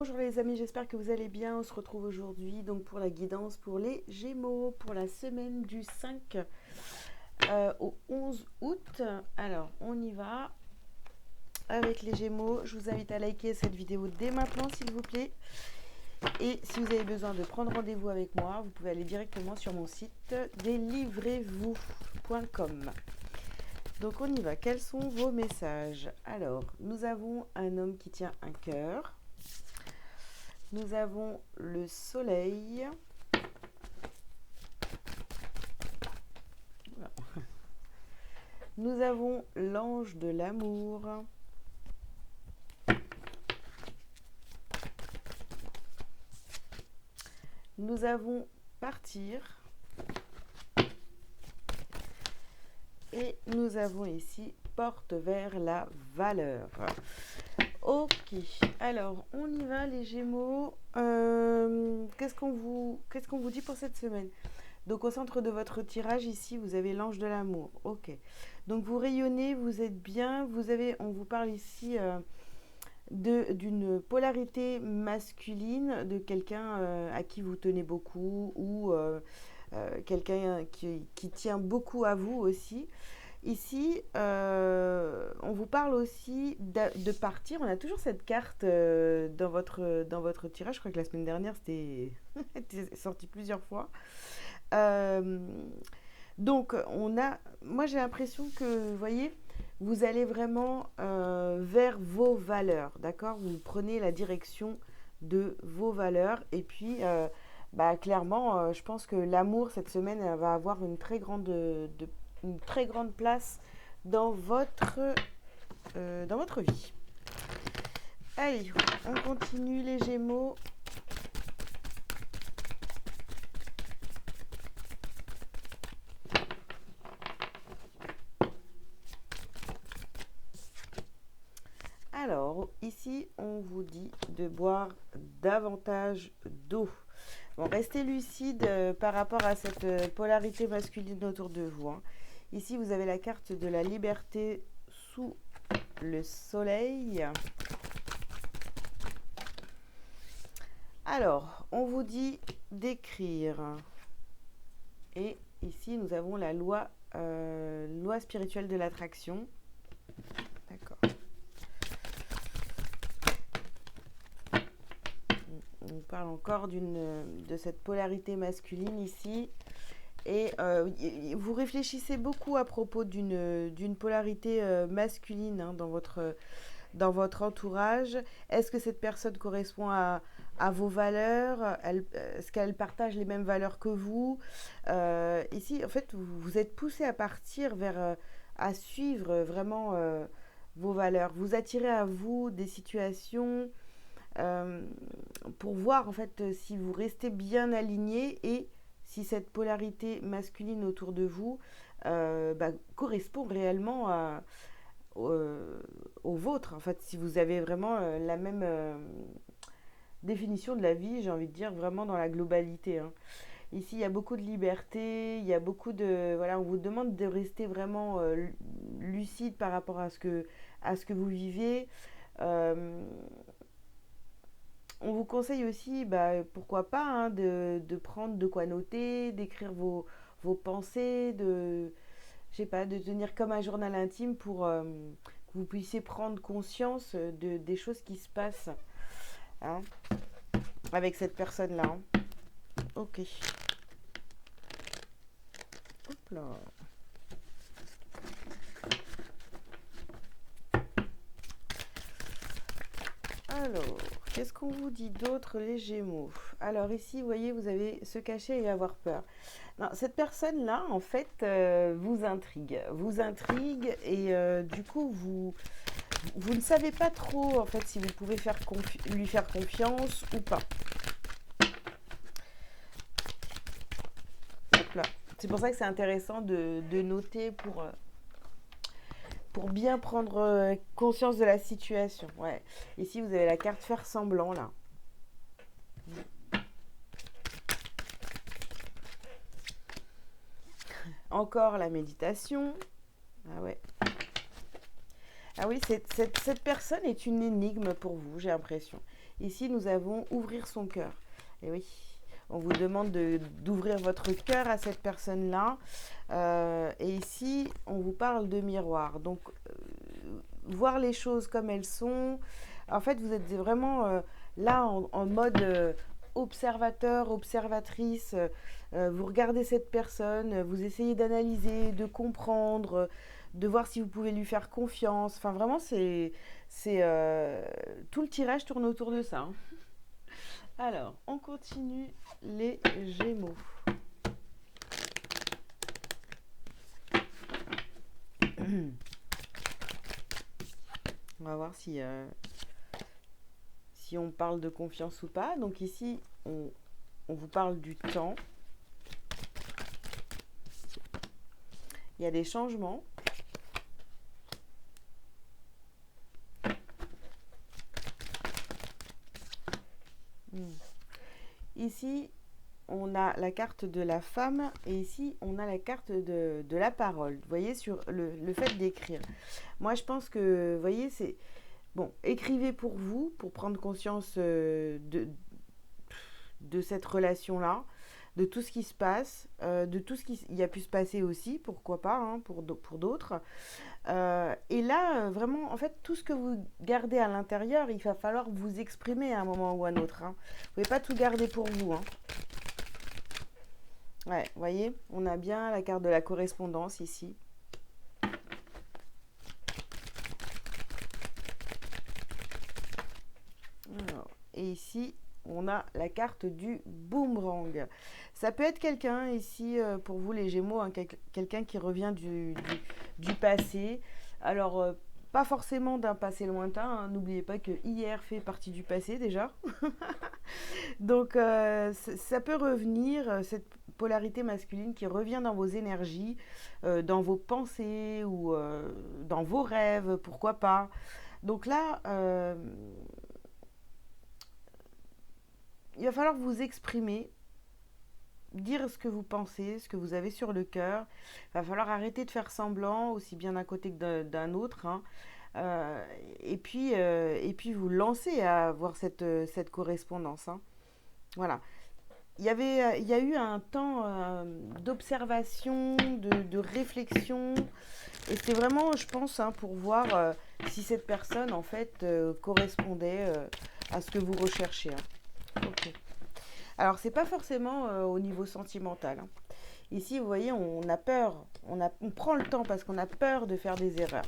Bonjour les amis, j'espère que vous allez bien. On se retrouve aujourd'hui donc pour la guidance pour les Gémeaux pour la semaine du 5 au 11 août. Alors on y va avec les Gémeaux. Je vous invite à liker cette vidéo dès maintenant s'il vous plaît. Et si vous avez besoin de prendre rendez-vous avec moi, vous pouvez aller directement sur mon site délivrez-vous.com. Donc on y va. Quels sont vos messages? Alors nous avons un homme qui tient un cœur. Nous avons le soleil. Nous avons l'ange de l'amour. Nous avons partir. Et nous avons ici porte vers la valeur. Ok, alors on y va les Gémeaux. Qu'est-ce qu'on vous dit pour cette semaine? Donc au centre de votre tirage ici, vous avez l'ange de l'amour. Ok. Donc vous rayonnez, vous êtes bien. On vous parle ici d'une polarité masculine, de quelqu'un à qui vous tenez beaucoup ou quelqu'un qui tient beaucoup à vous aussi. Ici, on vous parle aussi de partir. On a toujours cette carte dans votre tirage. Je crois que la semaine dernière, c'était sorti plusieurs fois. Euh, donc, moi j'ai l'impression que, vous voyez, vous allez vraiment vers vos valeurs, d'accord? Vous prenez la direction de vos valeurs. Et puis, clairement, je pense que l'amour, cette semaine, elle va avoir une très grande place dans votre vie. Allez, on continue les Gémeaux. Alors, ici, on vous dit de boire davantage d'eau. Bon, restez lucide par rapport à cette polarité masculine autour de vous. Hein. Ici, vous avez la carte de la liberté sous le soleil. Alors, on vous dit d'écrire. Et ici, nous avons la loi spirituelle de l'attraction. D'accord. On parle encore de cette polarité masculine ici. Et vous réfléchissez beaucoup à propos d'une polarité masculine hein, dans votre entourage. Est-ce que cette personne correspond à vos valeurs? Est-ce qu'elle partage les mêmes valeurs que vous? Ici, en fait, vous êtes poussé à partir à suivre vraiment vos valeurs. Vous attirez à vous des situations euh, pour voir en fait si vous restez bien aligné et si cette polarité masculine autour de vous correspond réellement au vôtre. En fait, si vous avez vraiment la même définition de la vie, j'ai envie de dire vraiment dans la globalité. Hein. Ici, il y a beaucoup de liberté, il y a beaucoup de... Voilà, on vous demande de rester vraiment lucide par rapport à ce que vous vivez. Euh, on vous conseille aussi, pourquoi pas, hein, de prendre de quoi noter, d'écrire vos pensées, je sais pas, de tenir comme un journal intime pour que vous puissiez prendre conscience des choses qui se passent hein, avec cette personne-là. Hein. Ok. Hop là. Alors, qu'est-ce qu'on vous dit d'autre, les Gémeaux? Alors ici, vous voyez, vous avez se cacher et avoir peur. Non, cette personne-là, en fait, vous intrigue et du coup, vous ne savez pas trop, en fait, si vous pouvez lui faire confiance ou pas. Hop là. C'est pour ça que c'est intéressant de noter pour bien prendre conscience de la situation. Ouais. Ici, vous avez la carte faire semblant, là. Encore la méditation. Ah ouais. Ah oui, cette personne est une énigme pour vous, j'ai l'impression. Ici, nous avons ouvrir son cœur. Et oui, on vous demande d'ouvrir votre cœur à cette personne-là. Et ici, on vous parle de miroir. Donc, voir les choses comme elles sont. En fait, vous êtes vraiment là en mode observateur, observatrice. Vous regardez cette personne, vous essayez d'analyser, de comprendre, de voir si vous pouvez lui faire confiance. Enfin, vraiment, tout le tirage tourne autour de ça, hein. Alors, on continue les Gémeaux. On va voir si on parle de confiance ou pas. Donc ici, on vous parle du temps. Il y a des changements. Ici, on a la carte de la femme et ici, on a la carte de la parole. Vous voyez, sur le fait d'écrire. Moi, je pense que, vous voyez, c'est... Bon, écrivez pour vous, pour prendre conscience de cette relation-là, de tout ce qui se passe, de tout ce qui y a pu se passer aussi, pourquoi pas, hein, pour d'autres. Et là, vraiment, en fait, tout ce que vous gardez à l'intérieur, il va falloir vous exprimer à un moment ou à un autre, hein. Vous ne pouvez pas tout garder pour vous, hein. Ouais, vous voyez, on a bien la carte de la correspondance ici. Alors, et ici, on a la carte du boomerang. Ça peut être quelqu'un ici, pour vous les Gémeaux, hein, quelqu'un qui revient du passé. Alors, pas forcément d'un passé lointain, hein. N'oubliez pas que hier fait partie du passé déjà. Donc, ça peut revenir, cette polarité masculine qui revient dans vos énergies, dans vos pensées ou dans vos rêves, pourquoi pas. Donc là, il va falloir vous exprimer, dire ce que vous pensez, ce que vous avez sur le cœur. Il va falloir arrêter de faire semblant, aussi bien d'un côté que d'un autre, hein. Et puis vous lancer à avoir cette correspondance, hein. Voilà. Il y a eu un temps d'observation, de réflexion. Et c'était vraiment, je pense, hein, pour voir si cette personne, en fait, correspondait à ce que vous recherchez, hein. Ok. Alors, c'est pas forcément au niveau sentimental, hein. Ici, vous voyez, on a peur. On prend le temps parce qu'on a peur de faire des erreurs.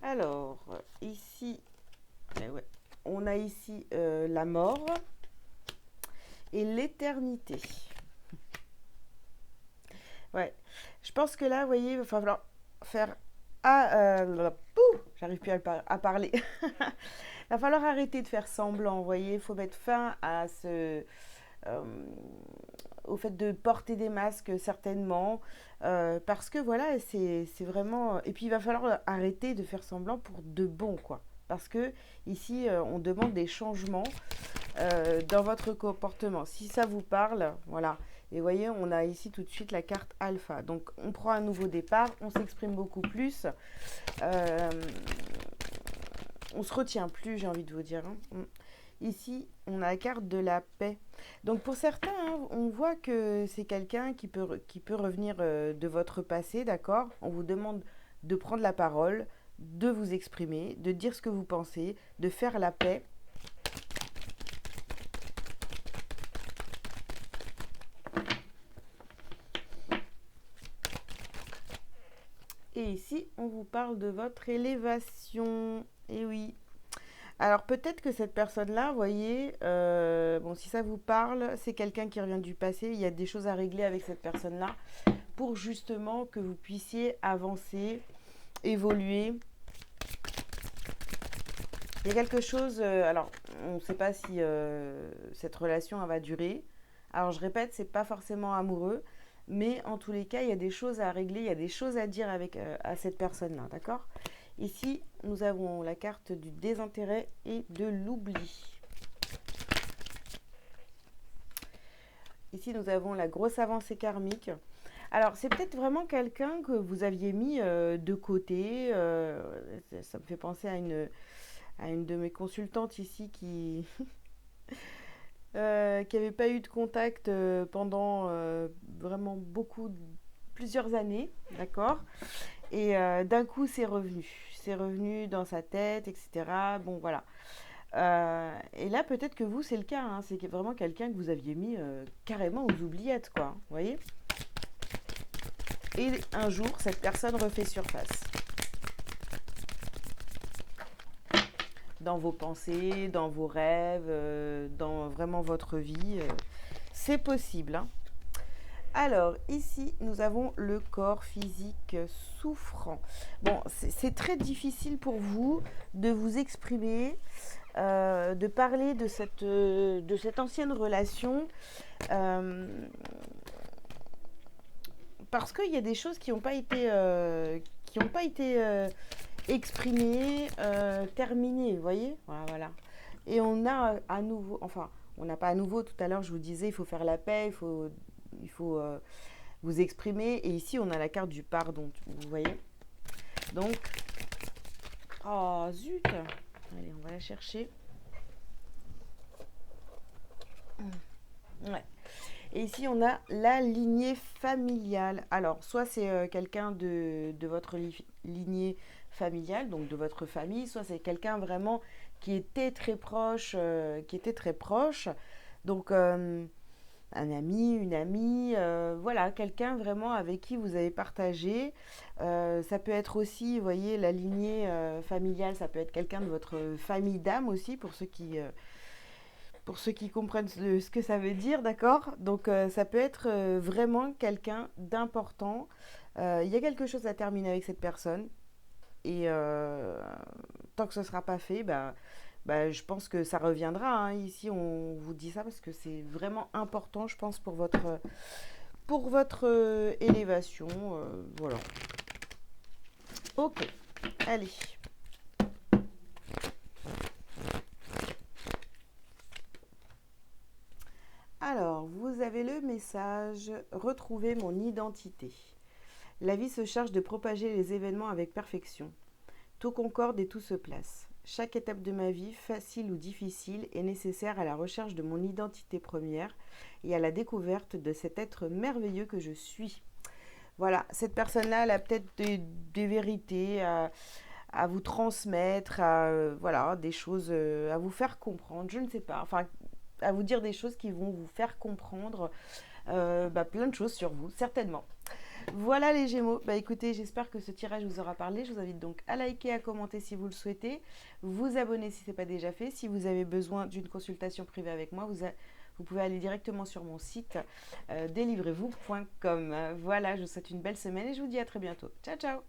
Alors, ici, ouais, on a ici la mort et l'éternité. Ouais, je pense que là, vous voyez, il va falloir faire... j'arrive plus à parler. Il va falloir arrêter de faire semblant, vous voyez, il faut mettre fin au fait de porter des masques certainement, parce que voilà, c'est vraiment... Et puis il va falloir arrêter de faire semblant pour de bon, quoi. Parce que ici, on demande des changements dans votre comportement. Si ça vous parle, voilà. Et vous voyez, on a ici tout de suite la carte alpha. Donc, on prend un nouveau départ, on s'exprime beaucoup plus. On se retient plus, j'ai envie de vous dire, hein. Ici, on a la carte de la paix. Donc, pour certains, hein, on voit que c'est quelqu'un qui peut revenir de votre passé, d'accord? On vous demande de prendre la parole, de vous exprimer, de dire ce que vous pensez, de faire la paix. Et ici, on vous parle de votre élévation. Et oui. Alors peut-être que cette personne-là, vous voyez, bon, si ça vous parle, c'est quelqu'un qui revient du passé. Il y a des choses à régler avec cette personne-là pour justement que vous puissiez avancer, évoluer. Il y a quelque chose, alors on ne sait pas si cette relation elle va durer. Alors je répète, c'est pas forcément amoureux, mais en tous les cas, il y a des choses à régler, il y a des choses à dire à cette personne-là, d'accord? Ici, nous avons la carte du désintérêt et de l'oubli. Ici, nous avons la grosse avancée karmique. Alors, c'est peut-être vraiment quelqu'un que vous aviez mis de côté. Ça me fait penser à une de mes consultantes ici qui avait pas eu de contact pendant vraiment plusieurs années, d'accord? Et d'un coup, c'est revenu. C'est revenu dans sa tête, etc. Bon, voilà. Et là, peut-être que vous, c'est le cas, hein. C'est vraiment quelqu'un que vous aviez mis carrément aux oubliettes, quoi. Vous voyez? Et un jour, cette personne refait surface. Dans vos pensées, dans vos rêves, dans vraiment votre vie. C'est possible, hein. Alors, ici, nous avons le corps physique souffrant. Bon, c'est très difficile pour vous de vous exprimer, de parler de cette ancienne relation, euh, parce qu'il y a des choses qui n'ont pas été, exprimées, terminées, vous voyez? Voilà, voilà. Et on a à nouveau, enfin, on n'a pas à nouveau, tout à l'heure, je vous disais, il faut faire la paix, il faut vous exprimer. Et ici, on a la carte du pardon, vous voyez. Donc, oh zut. Allez, on va la chercher. Ouais. Et ici, on a la lignée familiale. Alors, soit c'est quelqu'un de votre lignée familiale, donc de votre famille, soit c'est quelqu'un vraiment qui était très proche, Donc, un ami, une amie, voilà, quelqu'un vraiment avec qui vous avez partagé. Ça peut être aussi, vous voyez, la lignée familiale, ça peut être quelqu'un de votre famille d'âme aussi, pour ceux qui comprennent ce que ça veut dire, d'accord? Donc ça peut être vraiment quelqu'un d'important. Il y a quelque chose à terminer avec cette personne. Et tant que ce ne sera pas fait, je pense que ça reviendra, hein. Ici, on vous dit ça parce que c'est vraiment important, je pense, pour votre élévation. Voilà. Ok, allez. Alors, vous avez le message retrouver mon identité. La vie se charge de propager les événements avec perfection. Tout concorde et tout se place. Chaque étape de ma vie, facile ou difficile, est nécessaire à la recherche de mon identité première et à la découverte de cet être merveilleux que je suis. Voilà, cette personne-là, elle a peut-être des vérités à vous transmettre, voilà, des choses à vous faire comprendre, je ne sais pas, enfin, à vous dire des choses qui vont vous faire comprendre plein de choses sur vous, certainement. Voilà les Gémeaux. Bah écoutez, j'espère que ce tirage vous aura parlé. Je vous invite donc à liker, à commenter si vous le souhaitez, vous abonner si ce n'est pas déjà fait. Si vous avez besoin d'une consultation privée avec moi, vous pouvez aller directement sur mon site délivrez-vous.com. Voilà, je vous souhaite une belle semaine et je vous dis à très bientôt. Ciao ciao.